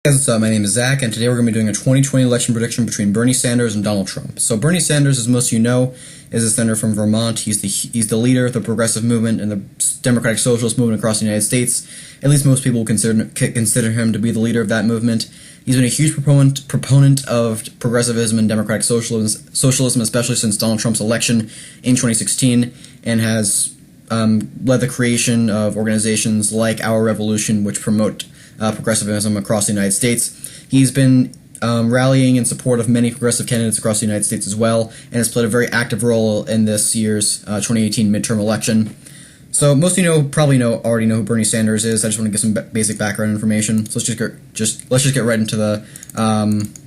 Hey guys, what's up? My name is Zach, and today we're going to be doing a 2020 election prediction between Bernie Sanders and Donald Trump. So Bernie Sanders, as most of you know, is a senator from Vermont. He's the leader of the progressive movement and the democratic socialist movement across the United States. At least most people consider him to be the leader of that movement. He's been a huge proponent of progressivism and democratic socialism, especially since Donald Trump's election in 2016, and has led the creation of organizations like Our Revolution, which promote progressivism across the United States. He's been rallying in support of many progressive candidates across the United States as well, and has played a very active role in this year's 2018 midterm election. So most of you already know who Bernie Sanders is. I just want to give some basic background information. So let's just get right into the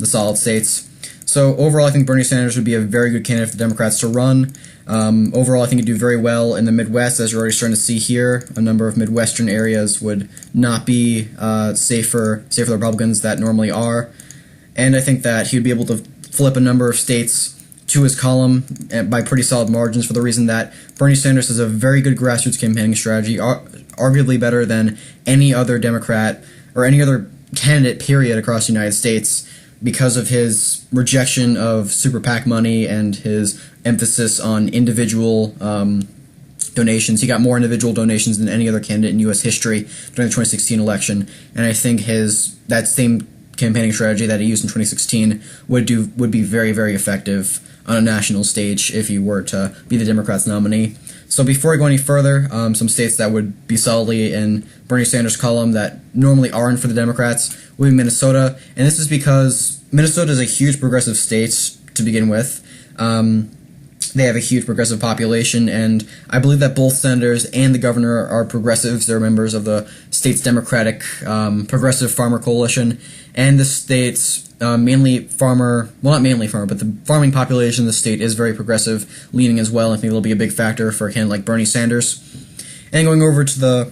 solid states. So overall, I think Bernie Sanders would be a very good candidate for the Democrats to run. Overall, I think he'd do very well in the Midwest, as you're already starting to see here. A number of Midwestern areas would not be safe for the Republicans that normally are. And I think that he'd be able to flip a number of states to his column by pretty solid margins, for the reason that Bernie Sanders has a very good grassroots campaigning strategy, arguably better than any other Democrat or any other candidate, period, across the United States, because of his rejection of super PAC money and his emphasis on individual donations. He got more individual donations than any other candidate in U.S. history during the 2016 election, and I think that same campaigning strategy that he used in 2016 would be very, very effective on a national stage if he were to be the Democrats' nominee. So before I go any further, some states that would be solidly in Bernie Sanders' column that normally aren't for the Democrats would be Minnesota, and this is because Minnesota is a huge progressive state to begin with. They have a huge progressive population, and I believe that both senators and the governor are progressives. They're members of the state's Democratic Progressive Farmer Coalition, and the state's not mainly farmer, but the farming population of the state is very progressive leaning as well. I think it'll be a big factor for a candidate like Bernie Sanders. And going over to the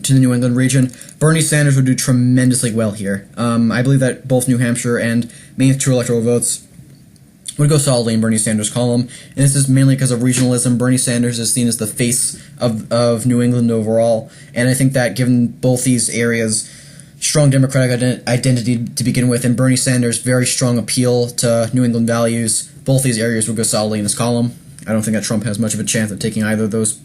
New England region, Bernie Sanders would do tremendously well here. I believe that both New Hampshire and Maine's true electoral votes would go solidly in Bernie Sanders' column, and this is mainly because of regionalism. Bernie Sanders is seen as the face of New England overall, and I think that given both these areas strong Democratic identity to begin with, and Bernie Sanders' very strong appeal to New England values, both these areas would go solidly in his column. I don't think that Trump has much of a chance of taking either of those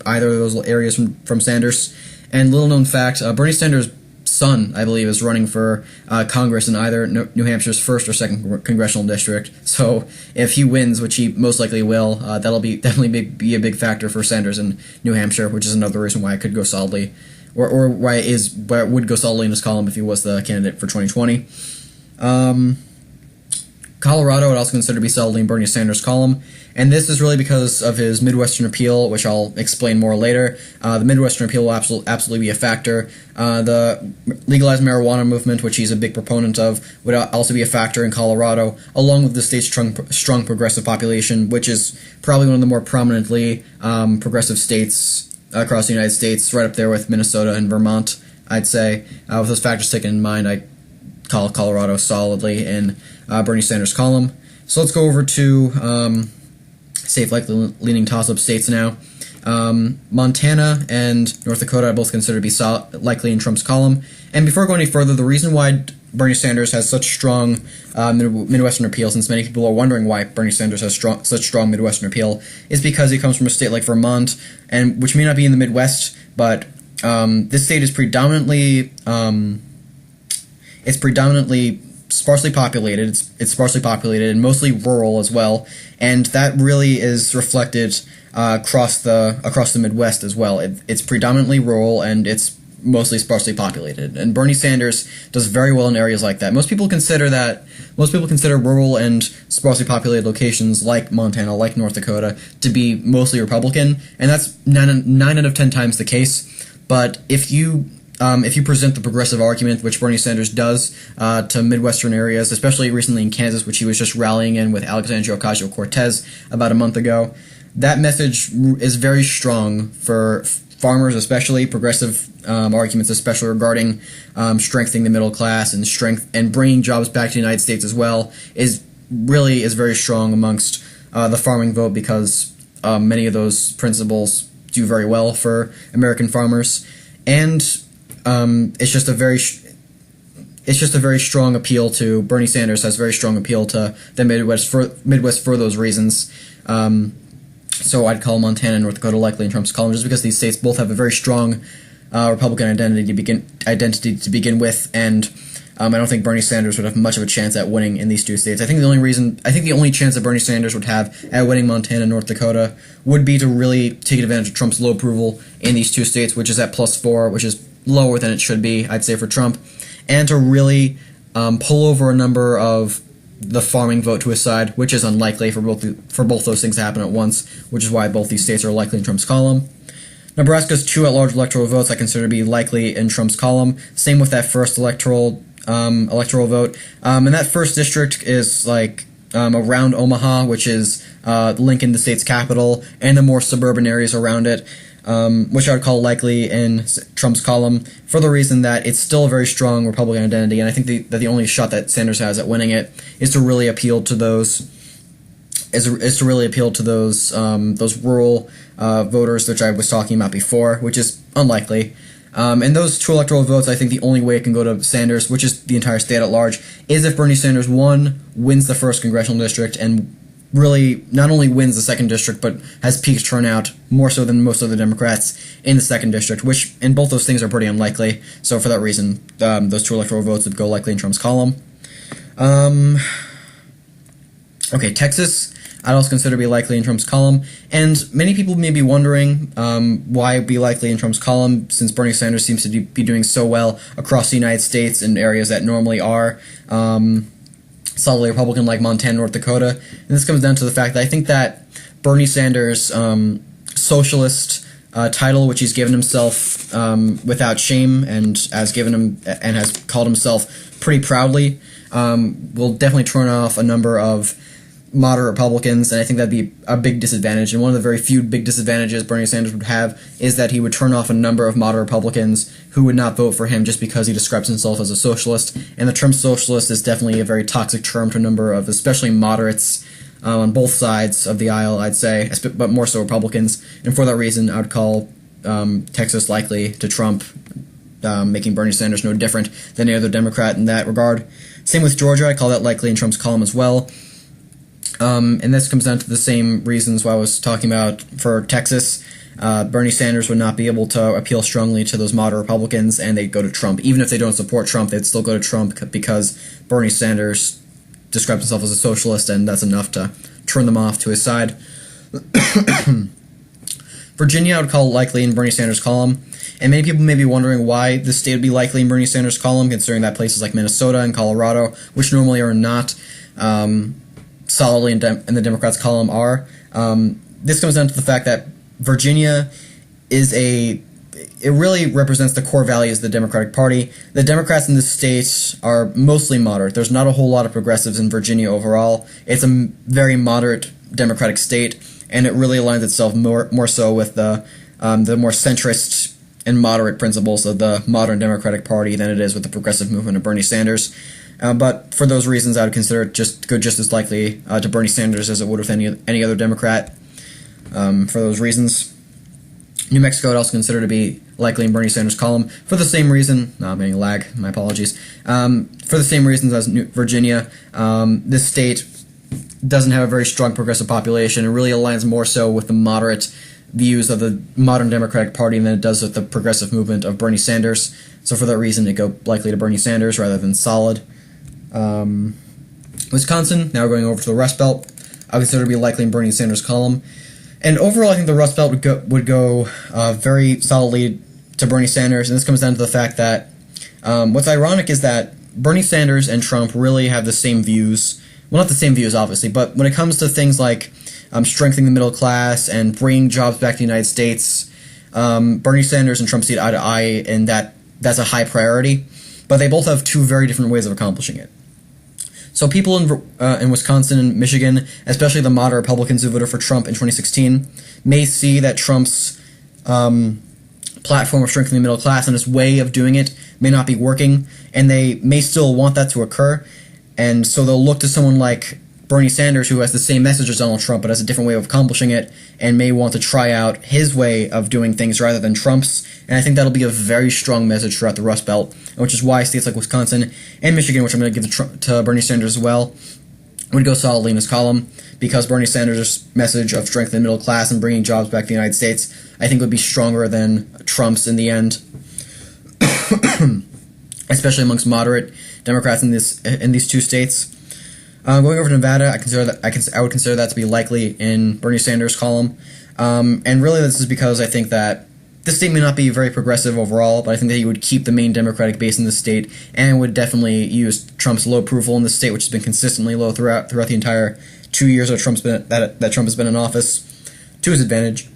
areas from Sanders. And little known fact, Bernie Sanders' son, I believe, is running for Congress in either New Hampshire's 1st or 2nd congressional district. So if he wins, which he most likely will, that'll definitely be a big factor for Sanders in New Hampshire, which is another reason why I could go solidly, or why it would go solidly in his column if he was the candidate for 2020. Colorado would also consider to be solidly in Bernie Sanders' column, and this is really because of his Midwestern appeal, which I'll explain more later. The Midwestern appeal will absolutely be a factor. The legalized marijuana movement, which he's a big proponent of, would also be a factor in Colorado, along with the state's strong progressive population, which is probably one of the more prominently progressive states across the United States, right up there with Minnesota and Vermont, I'd say. With those factors taken in mind, I call Colorado solidly in Bernie Sanders' column. So let's go over to safe, likely leaning toss-up states now. Montana and North Dakota I both consider to be likely in Trump's column. And before going any further, the reason why Bernie Sanders has such strong Midwestern appeal, since many people are wondering why Bernie Sanders has such strong Midwestern appeal, is because he comes from a state like Vermont, and which may not be in the Midwest, but this state is predominantly sparsely populated. It's sparsely populated and mostly rural as well, and that really is reflected across the Midwest as well. It's predominantly rural and it's mostly sparsely populated, and Bernie Sanders does very well in areas like that. Most people consider rural and sparsely populated locations like Montana, like North Dakota, to be mostly Republican, and that's 9 out of 10 times the case. But if you present the progressive argument, which Bernie Sanders does, to Midwestern areas, especially recently in Kansas, which he was just rallying in with Alexandria Ocasio-Cortez about a month ago, that message is very strong for farmers, especially progressive arguments, especially regarding strengthening the middle class and bringing jobs back to the United States as well, is very strong amongst the farming vote, because many of those principles do very well for American farmers. And it's just it's just a very strong appeal to Bernie Sanders has very strong appeal to the Midwest for those reasons. So I'd call Montana and North Dakota likely in Trump's column, just because these states both have a very strong Republican identity to begin with, and I don't think Bernie Sanders would have much of a chance at winning in these two states. I think the only chance that Bernie Sanders would have at winning Montana and North Dakota would be to really take advantage of Trump's low approval in these two states, which is at +4, which is lower than it should be, I'd say, for Trump, and to really pull over a number of the farming vote to his side, which is unlikely for both those things to happen at once, which is why both these states are likely in Trump's column. Nebraska's 2 at-large electoral votes I consider to be likely in Trump's column. Same with that first electoral vote. And that first district is around Omaha, which is Lincoln, the state's capital, and the more suburban areas around it, which I would call likely in Trump's column, for the reason that it's still a very strong Republican identity, and I think that the only shot that Sanders has at winning it is to really appeal to those those rural voters, which I was talking about before, which is unlikely. And those 2 electoral votes, I think the only way it can go to Sanders, which is the entire state at large, is if Bernie Sanders, 1, wins the first congressional district, and really not only wins the second district, but has peak turnout, more so than most of the Democrats in the second district, which in both those things are pretty unlikely. So for that reason, those 2 electoral votes would go likely in Trump's column. Okay, Texas, I'd also consider to be likely in Trump's column, and many people may be wondering why it'd be likely in Trump's column, since Bernie Sanders seems to be doing so well across the United States in areas that normally are solidly Republican, like Montana, North Dakota. And this comes down to the fact that I think that Bernie Sanders' socialist title, which he's given himself without shame and has called himself pretty proudly, will definitely turn off a number of moderate Republicans, and I think that'd be a big disadvantage. And one of the very few big disadvantages Bernie Sanders would have is that he would turn off a number of moderate Republicans who would not vote for him just because he describes himself as a socialist. And the term socialist is definitely a very toxic term to a number of especially moderates on both sides of the aisle, I'd say, but more so Republicans. And for that reason, I would call Texas likely to Trump, making Bernie Sanders no different than any other Democrat in that regard. Same with Georgia. I call that likely in Trump's column as well. And this comes down to the same reasons why I was talking about for Texas. Bernie Sanders would not be able to appeal strongly to those moderate Republicans, and they'd go to Trump. Even if they don't support Trump, they'd still go to Trump because Bernie Sanders describes himself as a socialist, and that's enough to turn them off to his side. Virginia I would call likely in Bernie Sanders' column, and many people may be wondering why this state would be likely in Bernie Sanders' column, considering that places like Minnesota and Colorado, which normally are not solidly in the Democrats' column, are. This comes down to the fact that Virginia it really represents the core values of the Democratic Party. The Democrats in this state are mostly moderate. There's not a whole lot of progressives in Virginia overall. It's a very moderate Democratic state, and it really aligns itself more so with the more centrist and moderate principles of the modern Democratic Party than it is with the progressive movement of Bernie Sanders. But for those reasons, I would consider it go just as likely to Bernie Sanders as it would with any other Democrat. For those reasons, New Mexico I'd also consider to be likely in Bernie Sanders' column for the same reason. I'm getting a lag. My apologies. For the same reasons as Virginia, this state doesn't have a very strong progressive population. It really aligns more so with the moderate views of the modern Democratic Party than it does with the progressive movement of Bernie Sanders. So for that reason, it go likely to Bernie Sanders rather than solid. Wisconsin, now we're going over to the Rust Belt. I would consider to be likely in Bernie Sanders' column. And overall, I think the Rust Belt would go very solidly to Bernie Sanders, and this comes down to the fact that what's ironic is that Bernie Sanders and Trump really have the same views. Well, not the same views, obviously, but when it comes to things like strengthening the middle class and bringing jobs back to the United States, Bernie Sanders and Trump see eye to eye, and that's a high priority. But they both have two very different ways of accomplishing it. So people in Wisconsin and Michigan, especially the moderate Republicans who voted for Trump in 2016, may see that Trump's platform of strengthening the middle class and his way of doing it may not be working, and they may still want that to occur. And so they'll look to someone like Bernie Sanders, who has the same message as Donald Trump but has a different way of accomplishing it, and may want to try out his way of doing things rather than Trump's. And I think that'll be a very strong message throughout the Rust Belt, which is why states like Wisconsin and Michigan, which I'm going to give to Bernie Sanders as well, would go solidly in his column, because Bernie Sanders' message of strengthening the middle class and bringing jobs back to the United States, I think, would be stronger than Trump's in the end, especially amongst moderate Democrats in these two states. Going over to Nevada, I would consider that to be likely in Bernie Sanders' column, and really this is because I think that this state may not be very progressive overall, but I think that he would keep the main Democratic base in the state and would definitely use Trump's low approval in the state, which has been consistently low throughout the entire 2 years that Trump has been in office, to his advantage,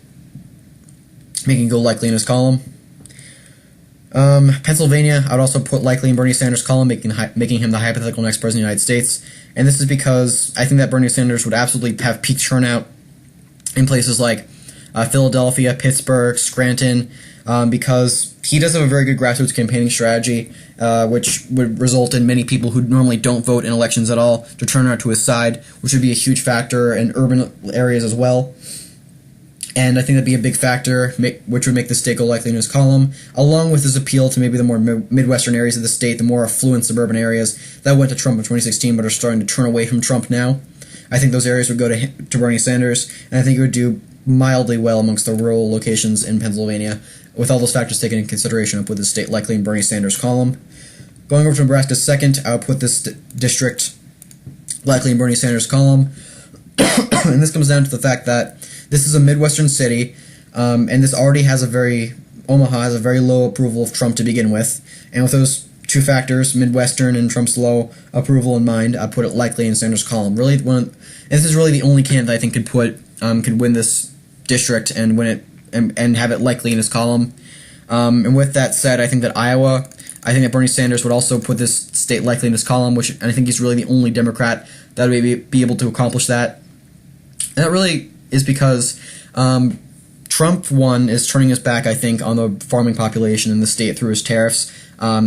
making it go likely in his column. Pennsylvania, I would also put likely in Bernie Sanders' column, making him the hypothetical next president of the United States. And this is because I think that Bernie Sanders would absolutely have peak turnout in places like Philadelphia, Pittsburgh, Scranton, because he does have a very good grassroots campaigning strategy, which would result in many people who normally don't vote in elections at all to turn out to his side, which would be a huge factor in urban areas as well. And I think that'd be a big factor, which would make the state go likely in his column, along with his appeal to maybe the more Midwestern areas of the state, the more affluent suburban areas that went to Trump in 2016 but are starting to turn away from Trump now. I think those areas would go to Bernie Sanders, and I think it would do mildly well amongst the rural locations in Pennsylvania. With all those factors taken into consideration, I'll put the state likely in Bernie Sanders' column. Going over to Nebraska second, I'll put this district likely in Bernie Sanders' column. And this comes down to the fact that this is a Midwestern city, and this already has Omaha has a very low approval of Trump to begin with. And with those two factors, Midwestern and Trump's low approval in mind, I put it likely in Sanders' column. Really, this is really the only candidate I think could win this district and win it and have it likely in his column. And with that said, I think that I think that Bernie Sanders would also put this state likely in his column, and I think he's really the only Democrat that would be able to accomplish that. And that really is because Trump, one, is turning his back, I think, on the farming population in the state through his tariffs.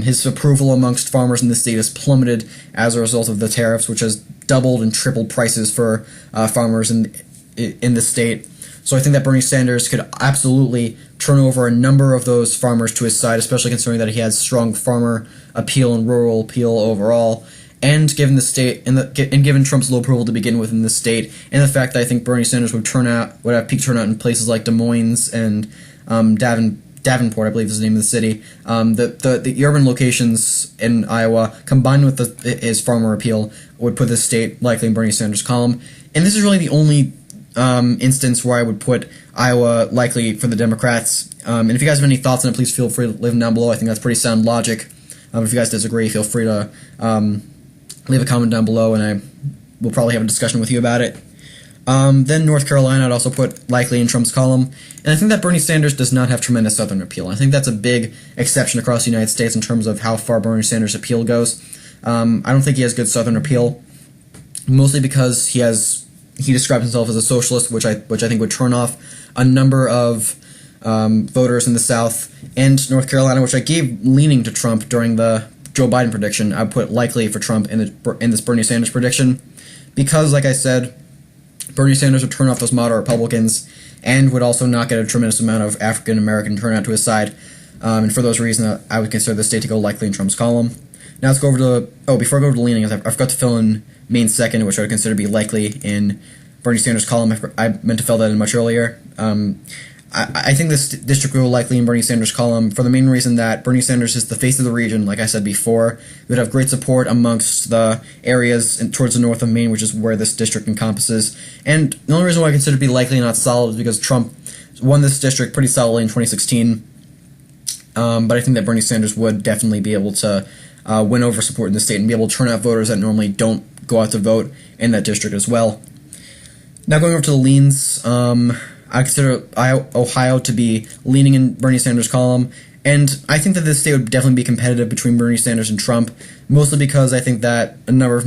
His approval amongst farmers in the state has plummeted as a result of the tariffs, which has doubled and tripled prices for farmers in the state. So I think that Bernie Sanders could absolutely turn over a number of those farmers to his side, especially considering that he has strong farmer appeal and rural appeal overall. And given the state and given Trump's low approval to begin with in the state, and the fact that I think Bernie Sanders would have peak turnout in places like Des Moines and Davenport, I believe is the name of the city. The urban locations in Iowa, combined with his farmer appeal, would put the state likely in Bernie Sanders' column. And this is really the only instance where I would put Iowa likely for the Democrats. And if you guys have any thoughts on it, please feel free to leave them down below. I think that's pretty sound logic. If you guys disagree, feel free to leave a comment down below, and I will probably have a discussion with you about it. Then North Carolina, I'd also put likely in Trump's column. And I think that Bernie Sanders does not have tremendous Southern appeal. I think that's a big exception across the United States in terms of how far Bernie Sanders' appeal goes. I don't think he has good Southern appeal, mostly because he describes himself as a socialist, which I think would turn off a number of voters in the South. And North Carolina, which I gave leaning to Trump during the Joe Biden prediction, I put likely for Trump in this Bernie Sanders prediction, because, like I said, Bernie Sanders would turn off those moderate Republicans and would also not get a tremendous amount of African American turnout to his side. And for those reasons, I would consider the state to go likely in Trump's column. Now let's go over to before I go over to leaning, I forgot to fill in Maine second, which I would consider to be likely in Bernie Sanders' column. I meant to fill that in much earlier. I think this district will likely in Bernie Sanders' column for the main reason that Bernie Sanders is the face of the region, like I said before. He would have great support amongst the areas towards the north of Maine, which is where this district encompasses. And the only reason why I consider it to be likely and not solid is because Trump won this district pretty solidly in 2016. But I think that Bernie Sanders would definitely be able to win over support in the state and be able to turn out voters that normally don't go out to vote in that district as well. Now going over to the leans, I consider Ohio to be leaning in Bernie Sanders' column, and I think that this state would definitely be competitive between Bernie Sanders and Trump, mostly because I think that a number of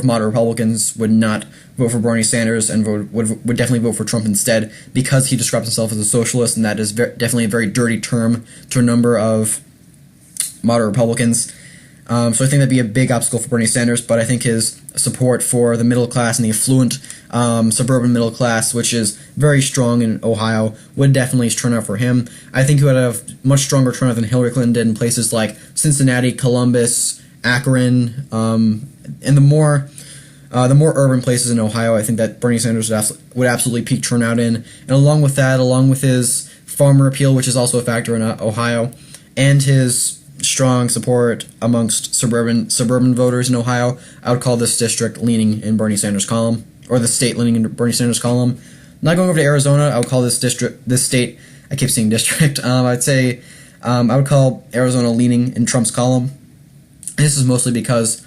moderate Republicans would not vote for Bernie Sanders and would definitely vote for Trump instead, because he describes himself as a socialist, and that is definitely a very dirty term to a number of moderate Republicans. So I think that'd be a big obstacle for Bernie Sanders, but I think his support for the middle class and the affluent suburban middle class, which is very strong in Ohio, would definitely turn out for him. I think he would have much stronger turnout than Hillary Clinton did in places like Cincinnati, Columbus, Akron, and the more urban places in Ohio. I think that Bernie Sanders would absolutely peak turnout in. And along with that, along with his farmer appeal, which is also a factor in Ohio, and his strong support amongst suburban voters in Ohio, I would call this district leaning in Bernie Sanders' column, or the state leaning in Bernie Sanders' column. Not going over to Arizona, I would call this state, I keep saying district, I'd say I would call Arizona leaning in Trump's column. And this is mostly because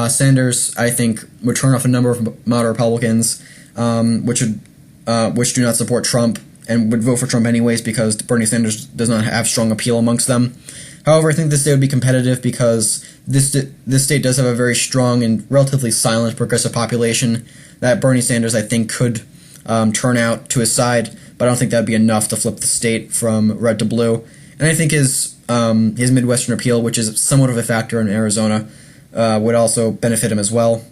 Sanders, I think, would turn off a number of moderate Republicans, which do not support Trump and would vote for Trump anyways because Bernie Sanders does not have strong appeal amongst them. However, I think this state would be competitive because this state does have a very strong and relatively silent progressive population that Bernie Sanders, I think, could turn out to his side, but I don't think that would be enough to flip the state from red to blue. And I think his Midwestern appeal, which is somewhat of a factor in Arizona, would also benefit him as well.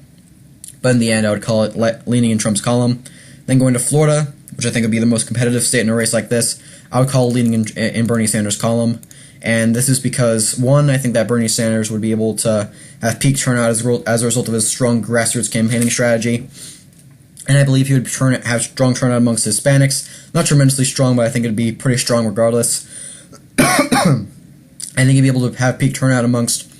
But in the end, I would call it leaning in Trump's column. Then going to Florida, which I think would be the most competitive state in a race like this, I would call leaning in Bernie Sanders' column. And this is because, one, I think that Bernie Sanders would be able to have peak turnout as a result of his strong grassroots campaigning strategy. And I believe he would have strong turnout amongst Hispanics. Not tremendously strong, but I think it would be pretty strong regardless. I think he'd be able to have peak turnout amongst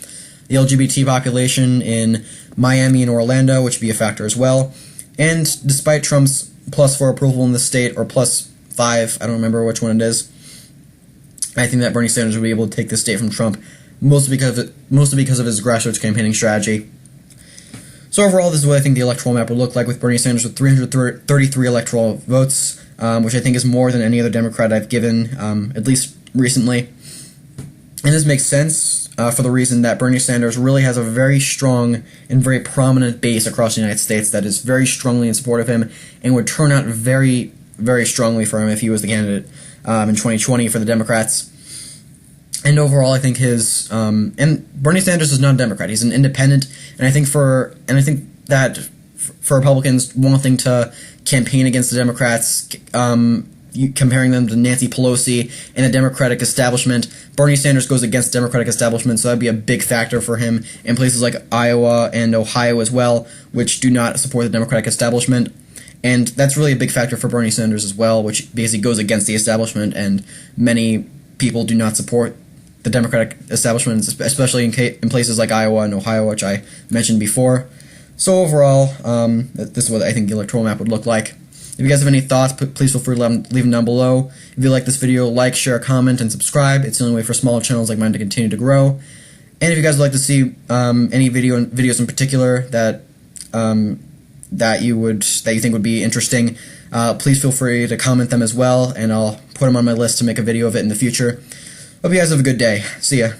the LGBT population in Miami and Orlando, which would be a factor as well. And despite Trump's +4 approval in the state, or +5, I don't remember which one it is, I think that Bernie Sanders would be able to take the state from Trump, mostly because of his grassroots campaigning strategy. So overall, this is what I think the electoral map would look like with Bernie Sanders with 333 electoral votes, which I think is more than any other Democrat I've given, at least recently. And this makes sense for the reason that Bernie Sanders really has a very strong and very prominent base across the United States that is very strongly in support of him and would turn out very, very strongly for him if he was the candidate in 2020 for the Democrats. And overall, I think and Bernie Sanders is not a Democrat; he's an independent. And I think that for Republicans wanting to campaign against the Democrats, comparing them to Nancy Pelosi and the Democratic establishment, Bernie Sanders goes against the Democratic establishment, so that'd be a big factor for him in places like Iowa and Ohio as well, which do not support the Democratic establishment. And that's really a big factor for Bernie Sanders as well, which basically goes against the establishment, and many people do not support the Democratic establishment, especially in places like Iowa and Ohio, which I mentioned before. So overall, this is what I think the electoral map would look like. If you guys have any thoughts, please feel free to leave them down below. If you like this video, like, share, comment, and subscribe. It's the only way for smaller channels like mine to continue to grow. And if you guys would like to see any videos in particular that you think would be interesting, please feel free to comment them as well, and I'll put them on my list to make a video of it in the future. Hope you guys have a good day. See ya.